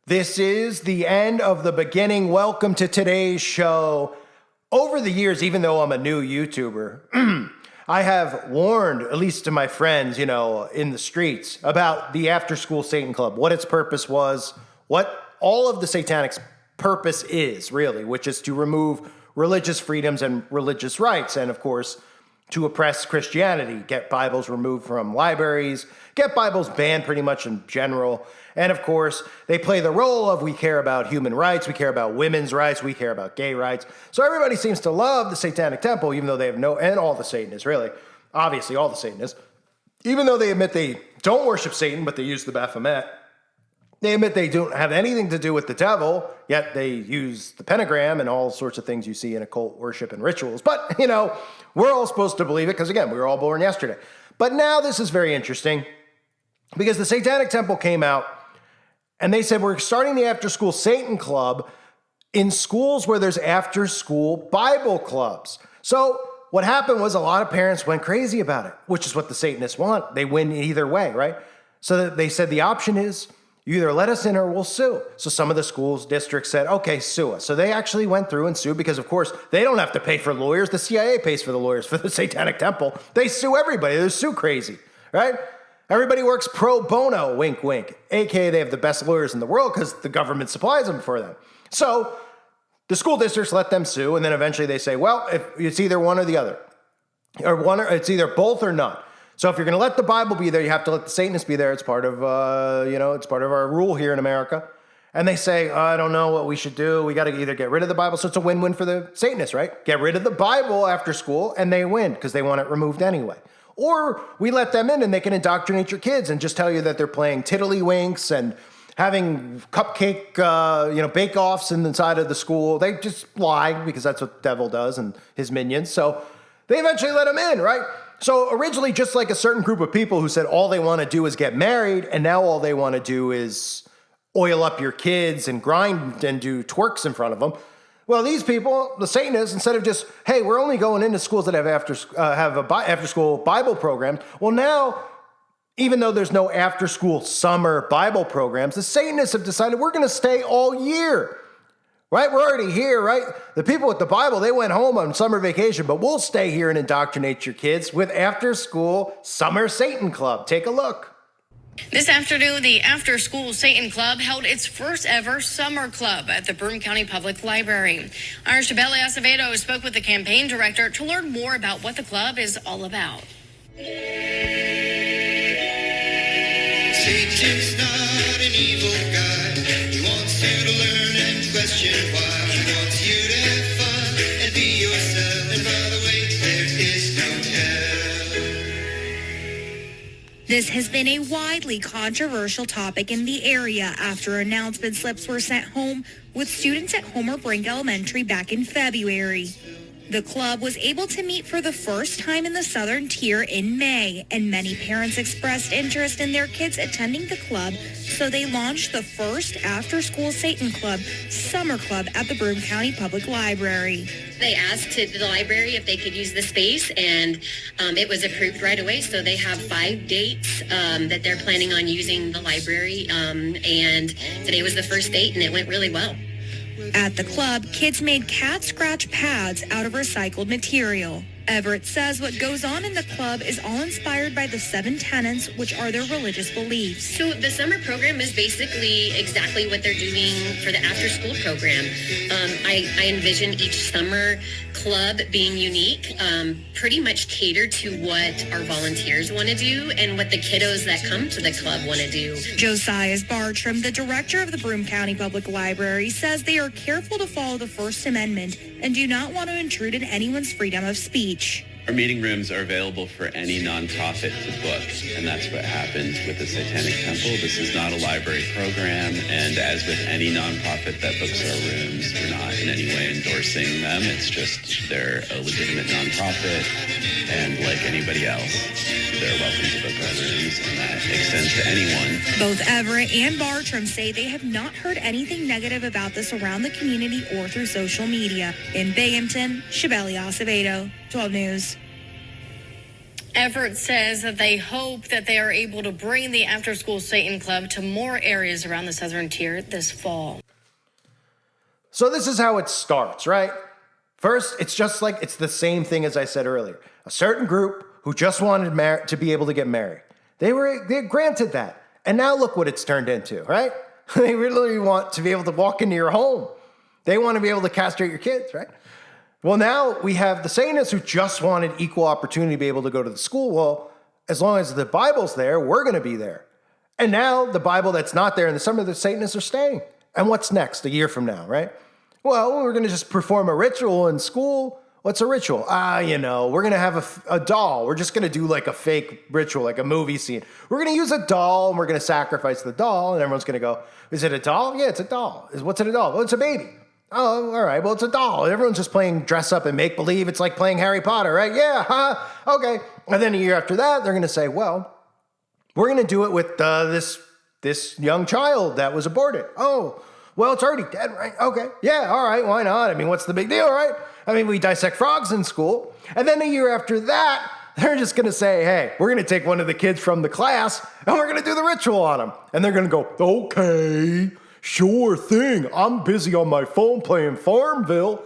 This is the end of the beginning. Welcome to today's show. Over the years, even though I'm a new YouTuber, I have warned, at least to my friends, in the streets, about the After School Satan Club, what its purpose was, what all of the Satanic's purpose is, really, which is to remove religious freedoms and religious rights, and of course, to oppress Christianity, get Bibles removed from libraries, get Bibles banned pretty much in general. And of course, they play the role of we care about human rights, we care about women's rights, we care about gay rights. So everybody seems to love the Satanic Temple, even though they have and all the Satanists, really. Obviously, all the Satanists. Even though they admit they don't worship Satan, but they use the Baphomet. They admit they don't have anything to do with the devil, yet they use the pentagram and all sorts of things you see in occult worship and rituals. But, we're all supposed to believe it because, again, we were all born yesterday. But now this is very interesting because the Satanic Temple came out and they said, we're starting the After School Satan Club in schools where there's after school Bible clubs. So what happened was a lot of parents went crazy about it, which is what the Satanists want. They win either way, right? So they said the option is you either let us in or we'll sue. So some of the schools districts said, okay, sue us. So they actually went through and sued because, of course, they don't have to pay for lawyers. The CIA pays for the lawyers for the Satanic Temple. They sue everybody. They're sue crazy, right? Everybody works pro bono, wink, wink, aka they have the best lawyers in the world because the government supplies them for them. So the school districts let them sue, and then eventually they say, well, if it's either one or the other, or it's either both or none. So if you're going to let the Bible be there, you have to let the Satanists be there. It's part of, it's part of our rule here in America. And they say, I don't know what we should do. We got to either get rid of the Bible. So it's a win-win for the Satanists, right? Get rid of the Bible after school, and they win because they want it removed anyway. Or we let them in and they can indoctrinate your kids and just tell you that they're playing tiddlywinks and having cupcake, bake-offs inside of the school. They just lie because that's what the devil does and his minions. So they eventually let them in, right? So originally, just like a certain group of people who said all they want to do is get married, and now all they want to do is oil up your kids and grind and do twerks in front of them. Well, these people, the Satanists, instead of just, hey, we're only going into schools that have after-school Bible programs. Well, now, even though there's no after-school summer Bible programs, the Satanists have decided we're going to stay all year, right? We're already here, right? The people with the Bible, they went home on summer vacation, but we'll stay here and indoctrinate your kids with after-school summer Satan Club. Take a look. This afternoon, the After School Satan Club held its first ever summer club at the Broome County Public Library. Our Shabelle Acevedo spoke with the campaign director to learn more about what the club is all about. Satan's not an evil guy. He wants you to learn and question why. He wants you to have fun and be yourself. And by the way, there is no hell. This has been a widely controversial topic in the area after announcement slips were sent home with students at Homer Brink Elementary back in February. The club was able to meet for the first time in the Southern Tier in May, and many parents expressed interest in their kids attending the club, so they launched the first after-school Satan Club summer club at the Broome County Public Library. They asked the library if they could use the space, and it was approved right away. So they have 5 dates that they're planning on using the library, and today was the first date, and it went really well. At the club, kids made cat scratch pads out of recycled material. Everett says what goes on in the club is all inspired by the 7 tenets, which are their religious beliefs. So the summer program is basically exactly what they're doing for the after-school program. I envision each summer club being unique, pretty much catered to what our volunteers want to do and what the kiddos that come to the club want to do. Josiah Bartram, the director of the Broome County Public Library, says they are careful to follow the First Amendment and do not want to intrude in anyone's freedom of speech. Our meeting rooms are available for any nonprofit to book, and that's what happened with the Satanic Temple. This is not a library program, and as with any nonprofit that books our rooms, we're not in any way endorsing them. It's just they're a legitimate nonprofit, and like anybody else, they're welcome to book our rooms, and that extends to anyone. Both Everett and Bartram say they have not heard anything negative about this around the community or through social media. In Binghamton, Shabelle Acevedo, 12 News. Everett says that they hope that they are able to bring the After School Satan Club to more areas around the southern tier this fall. So this is how it starts, right? First, it's the same thing as I said earlier. A certain group who just wanted to be able to get married. They granted that. And now look what it's turned into, right? They really want to be able to walk into your home. They want to be able to castrate your kids, right? Well, now we have the Satanists who just wanted equal opportunity to be able to go to the school. Well, as long as the Bible's there, we're going to be there. And now the Bible that's not there in the summer, the Satanists are staying. And what's next a year from now, right? Well, we're going to just perform a ritual in school. What's a ritual? We're going to have a doll. We're just going to do like a fake ritual, like a movie scene. We're going to use a doll and we're going to sacrifice the doll. And everyone's going to go, is it a doll? Yeah, it's a doll. What's it a doll? Well, it's a baby. Oh, all right. Well, it's a doll. Everyone's just playing dress up and make believe. It's like playing Harry Potter, right? Yeah, huh? Okay. And then a year after that, they're going to say, well, we're going to do it with this young child that was aborted. Oh, well, it's already dead, right? Okay. Yeah, all right. Why not? I mean, what's the big deal, right? I mean, we dissect frogs in school. And then a year after that, they're just going to say, hey, we're going to take one of the kids from the class and we're going to do the ritual on them. And they're going to go, okay, sure thing. I'm busy on my phone playing Farmville.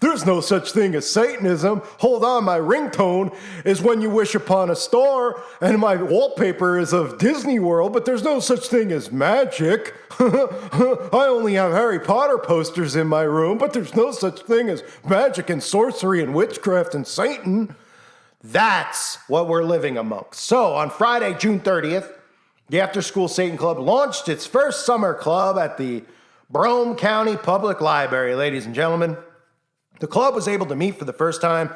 There's no such thing as Satanism. Hold on, my ringtone is When You Wish Upon a Star, and my wallpaper is of Disney World, but there's no such thing as magic. I only have Harry Potter posters in my room, but there's no such thing as magic and sorcery and witchcraft and Satan. That's what we're living amongst. So on Friday, June 30th, the After School Satan Club launched its first summer club at the Brome County Public Library, ladies and gentlemen. The club was able to meet for the first time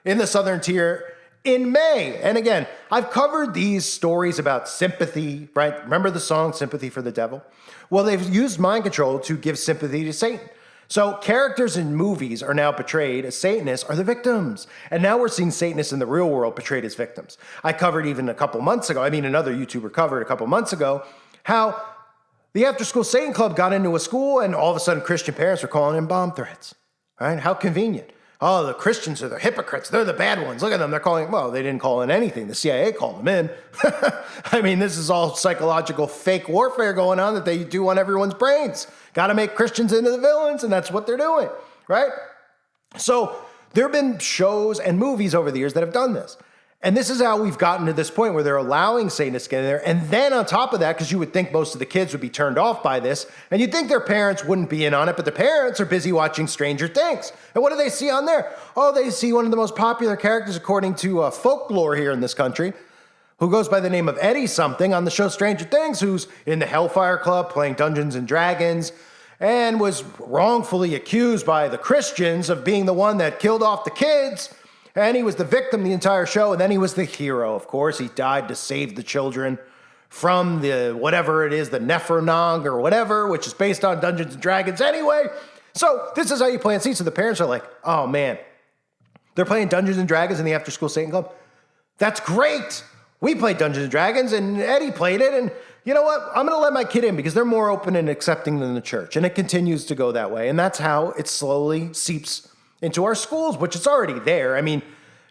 in the Southern Tier in May. And again, I've covered these stories about sympathy, right? Remember the song, Sympathy for the Devil? Well, they've used mind control to give sympathy to Satan. So characters in movies are now portrayed as Satanists are the victims. And now we're seeing Satanists in the real world portrayed as victims. I covered even another YouTuber covered a couple months ago, how the After School Satan Club got into a school and all of a sudden Christian parents were calling in bomb threats, right? How convenient. Oh, the Christians are the hypocrites. They're the bad ones. Look at them. They're calling, well, they didn't call in anything. The CIA called them in. I mean, this is all psychological fake warfare going on that they do on everyone's brains. Got to make Christians into the villains, and that's what they're doing, right? So there have been shows and movies over the years that have done this. And this is how we've gotten to this point where they're allowing Satanists to get in there. And then on top of that, because you would think most of the kids would be turned off by this, and you'd think their parents wouldn't be in on it, but the parents are busy watching Stranger Things. And what do they see on there? Oh, they see one of the most popular characters according to folklore here in this country, who goes by the name of Eddie something on the show Stranger Things, who's in the Hellfire Club playing Dungeons and Dragons, and was wrongfully accused by the Christians of being the one that killed off the kids. And he was the victim the entire show, and then he was the hero, of course. He died to save the children from the whatever it is, the Nephronong or whatever, which is based on Dungeons & Dragons anyway. So this is how you plant seeds. So the parents are like, oh man, they're playing Dungeons & Dragons in the After School Satan Club. That's great. We played Dungeons & Dragons, and Eddie played it, and you know what? I'm going to let my kid in because they're more open and accepting than the church, and it continues to go that way. And that's how it slowly seeps into our schools, which is already there. I mean,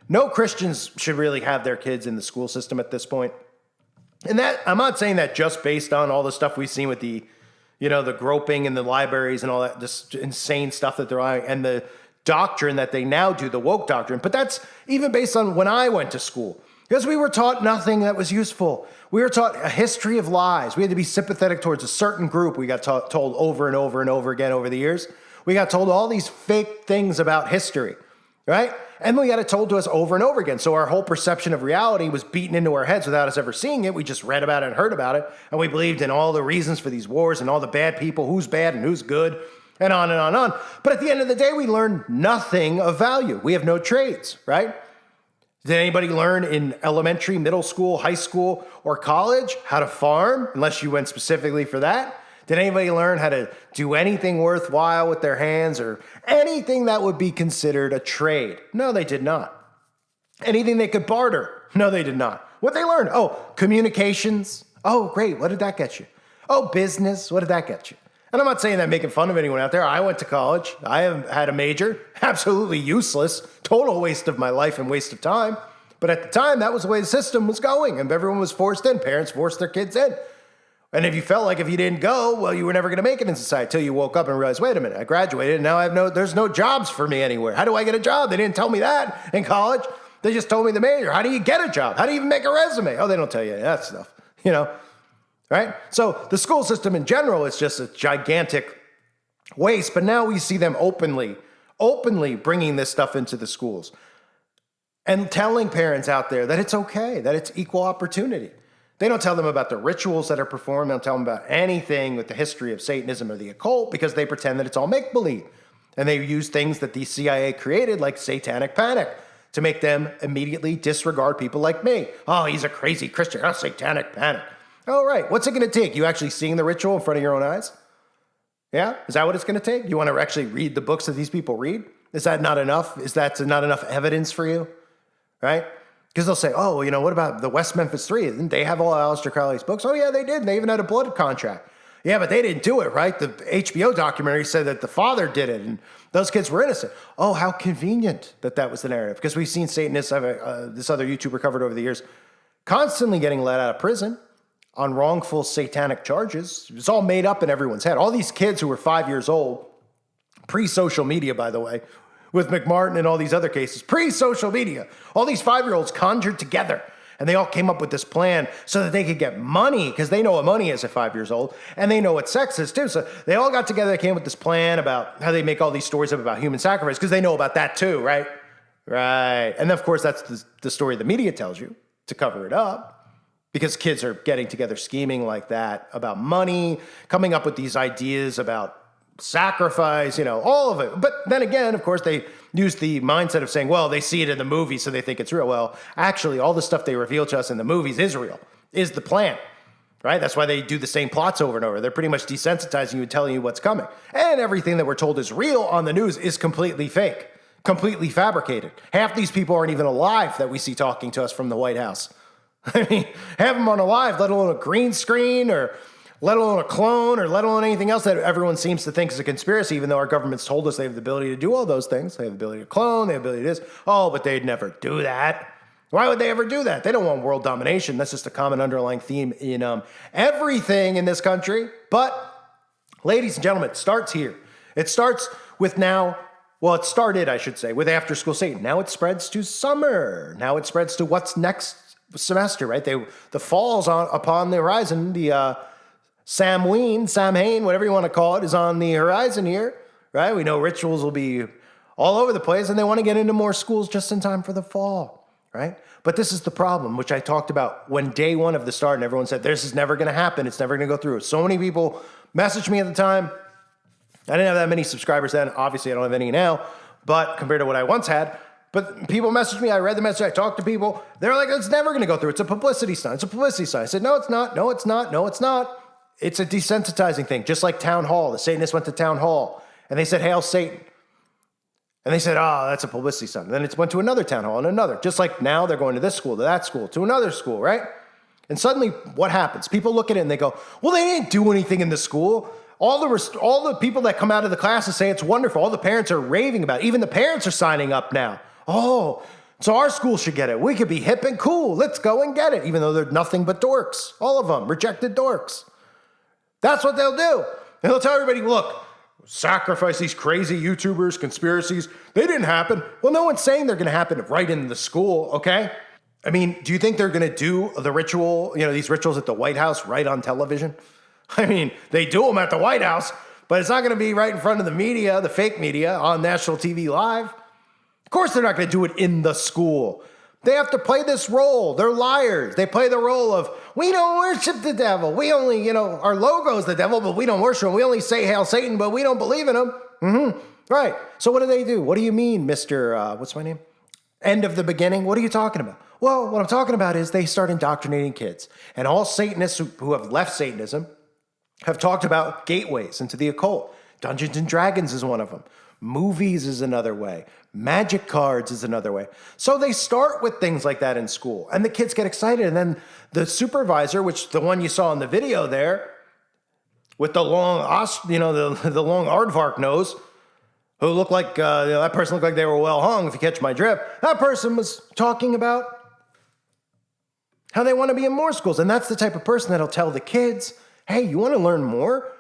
no Christians should really have their kids in the school system at this point. And that, I'm not saying that just based on all the stuff we've seen with the groping in the libraries and all that, just insane stuff that they're on, and the doctrine that they now do, the woke doctrine. But that's even based on when I went to school, because we were taught nothing that was useful. We were taught a history of lies. We had to be sympathetic towards a certain group. We got told over and over and over again over the years. We got told all these fake things about history, right? And we got it told to us over and over again. So our whole perception of reality was beaten into our heads without us ever seeing it. We just read about it and heard about it. And we believed in all the reasons for these wars and all the bad people, who's bad and who's good, and on and on and on. But at the end of the day, we learned nothing of value. We have no trades, right? Did anybody learn in elementary, middle school, high school, or college how to farm, unless you went specifically for that? Did anybody learn how to do anything worthwhile with their hands or anything that would be considered a trade? No, they did not. Anything they could barter? No, they did not. What they learn? Oh, communications. Oh, great. What did that get you? Oh, business. What did that get you? And I'm not saying that making fun of anyone out there. I went to college. I have had a major, absolutely useless, total waste of my life and waste of time. But at the time, that was the way the system was going, and everyone was forced in. Parents forced their kids in. And if you felt like if you didn't go, well, you were never going to make it in society until you woke up and realized, wait a minute, I graduated and now there's no jobs for me anywhere. How do I get a job? They didn't tell me that in college. They just told me the major. How do you get a job? How do you even make a resume? Oh, they don't tell you any of that stuff, right? So the school system in general is just a gigantic waste, but now we see them openly bringing this stuff into the schools and telling parents out there that it's okay, that it's equal opportunity. They don't tell them about the rituals that are performed. They don't tell them about anything with the history of Satanism or the occult because they pretend that it's all make-believe. And they use things that the CIA created, like satanic panic, to make them immediately disregard people like me. Oh, he's a crazy Christian. Oh, satanic panic. Oh, right. What's it going to take? You actually seeing the ritual in front of your own eyes? Yeah? Is that what it's going to take? You want to actually read the books that these people read? Is that not enough? Is that not enough evidence for you? Right? Because they'll say, oh, what about the West Memphis 3? Didn't they have all Aleister Crowley's books? Oh, yeah, they did. They even had a blood contract. Yeah, but they didn't do it, right? The HBO documentary said that the father did it, and those kids were innocent. Oh, how convenient that was the narrative. Because we've seen Satanists, this other YouTuber covered over the years, constantly getting let out of prison on wrongful satanic charges. It's all made up in everyone's head. All these kids who were 5 years old, pre-social media, by the way, with McMartin and all these other cases, pre-social media, all these 5-year-olds conjured together, and they all came up with this plan so that they could get money, because they know what money is at 5 years old, and they know what sex is too. So they all got together, they came up with this plan about how they make all these stories up about human sacrifice, because they know about that too, right? Right. And of course, that's the story the media tells you to cover it up, because kids are getting together scheming like that about money, coming up with these ideas about sacrifice, all of it. But then again, of course, they use the mindset of saying, well, they see it in the movie, so they think it's real. Well, actually, all the stuff they reveal to us in the movies is real, is the plan, right? That's why they do the same plots over and over. They're pretty much desensitizing you and telling you what's coming. And everything that we're told is real on the news is completely fake, completely fabricated. Half these people aren't even alive that we see talking to us from the White House. I mean, have them on alive, let alone a green screen, or let alone a clone, or let alone anything else that everyone seems to think is a conspiracy, even though our government's told us they have the ability to do all those things. They have the ability to clone, they have the ability to this. Oh, but they'd never do that. Why would they ever do that? They don't want world domination. That's just a common underlying theme in everything in this country. But, ladies and gentlemen, it starts here. It starts with it started, I should say, with After School Satan. Now it spreads to summer. Now it spreads to what's next semester, right? The fall's upon the horizon. The Samhain, whatever you want to call it, is on the horizon here, right? We know rituals will be all over the place, and they want to get into more schools just in time for the fall, right? But this is the problem, which I talked about when day one of the start, and everyone said, this is never going to happen. It's never going to go through. So many people messaged me at the time. I didn't have that many subscribers then. Obviously, I don't have any now, but compared to what I once had. But people messaged me. I read the message. I talked to people. They're like, it's never going to go through. It's a publicity stunt. It's a publicity stunt. I said, no, it's not. No, it's not. No, it's not. It's a desensitizing thing, just like Town Hall. The Satanists went to Town Hall, and they said, Hail Satan. And they said, oh, that's a publicity stunt. And then it went to another town hall and another. Just like now they're going to this school, to that school, to another school, right? And suddenly what happens? People look at it and they go, well, they didn't do anything in the school. All the people that come out of the classes say it's wonderful. All the parents are raving about it. Even the parents are signing up now. Oh, so our school should get it. We could be hip and cool. Let's go and get it, even though they're nothing but dorks. All of them, rejected dorks. That's what they'll do. And they'll tell everybody, look, sacrifice these crazy YouTubers, conspiracies. They didn't happen. Well, no one's saying they're going to happen right in the school, okay? I mean, do you think they're going to do the ritual, these rituals at the White House right on television? I mean, they do them at the White House, but it's not going to be right in front of the media, the fake media, on national TV live. Of course they're not going to do it in the school. They have to play this role. They're liars. They play the role of, we don't worship the devil. We only, our logo is the devil, but we don't worship him. We only say Hail Satan, but we don't believe in him. Mm-hmm. Right. So what do? What do you mean, Mr. What's my name? End of the beginning? What are you talking about? Well, what I'm talking about is they start indoctrinating kids. And all Satanists who have left Satanism have talked about gateways into the occult. Dungeons and Dragons is one of them. Movies is another way. Magic cards is another way. So they start with things like that in school, and the kids get excited. And then the supervisor, which the one you saw in the video there, with the long, the long aardvark nose, who looked like, that person looked like they were well hung, if you catch my drift. That person was talking about how they want to be in more schools. And that's the type of person that'll tell the kids, hey, you want to learn more?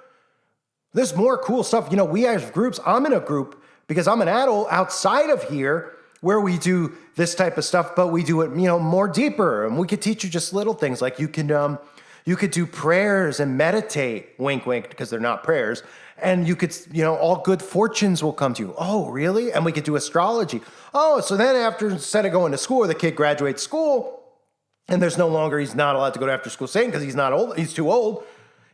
There's more cool stuff. We have groups. I'm in a group because I'm an adult outside of here where we do this type of stuff, but we do it, more deeper. And we could teach you just little things like you could do prayers and meditate, wink, wink, because they're not prayers. And you could, all good fortunes will come to you. Oh, really? And we could do astrology. Oh, so then instead of going to school, the kid graduates school and he's not allowed to go to after school Satan because he's not old. He's too old.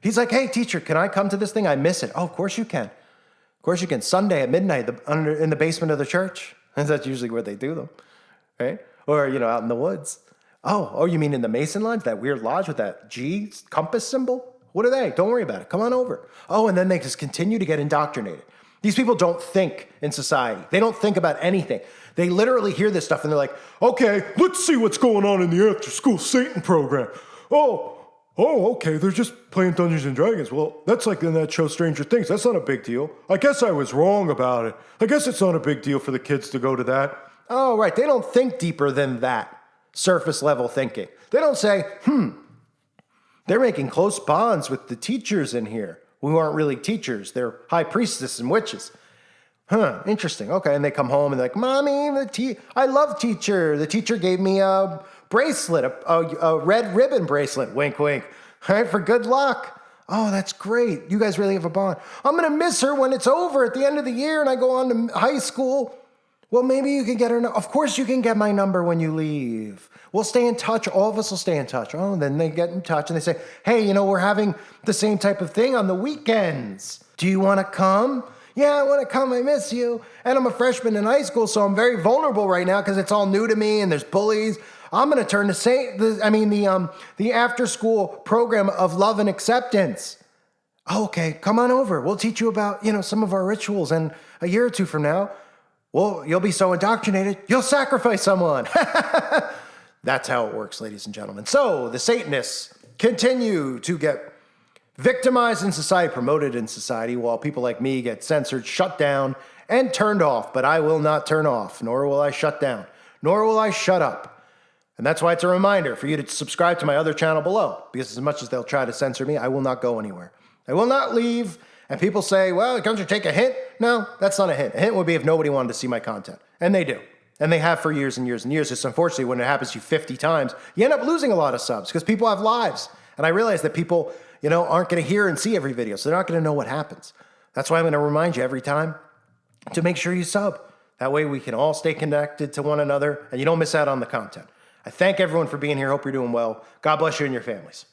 He's like, hey, teacher, can I come to this thing? I miss it. Oh, of course you can. Of course you can. Sunday at midnight in the basement of the church. That's usually where they do them, right? Or, out in the woods. Oh, you mean in the Mason Lodge, that weird lodge with that G compass symbol? What are they? Don't worry about it. Come on over. Oh, and then they just continue to get indoctrinated. These people don't think in society. They don't think about anything. They literally hear this stuff and they're like, okay, let's see what's going on in the after school Satan program. Oh, okay, they're just playing Dungeons and Dragons. Well, that's like in that show Stranger Things. That's not a big deal. I guess I was wrong about it. I guess it's not a big deal for the kids to go to that. Oh, right. They don't think deeper than that. Surface level thinking. They don't say, they're making close bonds with the teachers in here who aren't really teachers. They're high priestesses and witches. Interesting. Okay, and they come home and they're like, Mommy, I love teacher. The teacher gave me a bracelet, a red ribbon bracelet, wink, wink, right, for good luck. Oh, that's great. You guys really have a bond. I'm going to miss her when it's over at the end of the year and I go on to high school. Well, maybe you can get her. Of course you can get my number when you leave. We'll stay in touch. All of us will stay in touch. Oh, and then they get in touch and they say, hey, we're having the same type of thing on the weekends. Do you want to come? Yeah, I want to come. I miss you. And I'm a freshman in high school, so I'm very vulnerable right now because it's all new to me and there's bullies. I'm going to turn to the after school program of love and acceptance. Oh, okay, come on over. We'll teach you about, some of our rituals. And a year or two from now, well, you'll be so indoctrinated, you'll sacrifice someone. That's how it works, ladies and gentlemen. So the Satanists continue to get victimized in society, promoted in society, while people like me get censored, shut down, and turned off. But I will not turn off, nor will I shut down, nor will I shut up. And that's why it's a reminder for you to subscribe to my other channel below, because as much as they'll try to censor me, I will not go anywhere. I will not leave. And people say, well, can't you take a hint? No, that's not a hint. A hint would be if nobody wanted to see my content. And they do. And they have for years and years and years. Just unfortunately, when it happens to you 50 times, you end up losing a lot of subs because people have lives. And I realize that people, aren't going to hear and see every video. So they're not going to know what happens. That's why I'm going to remind you every time to make sure you sub. That way we can all stay connected to one another and you don't miss out on the content. I thank everyone for being here. Hope you're doing well. God bless you and your families.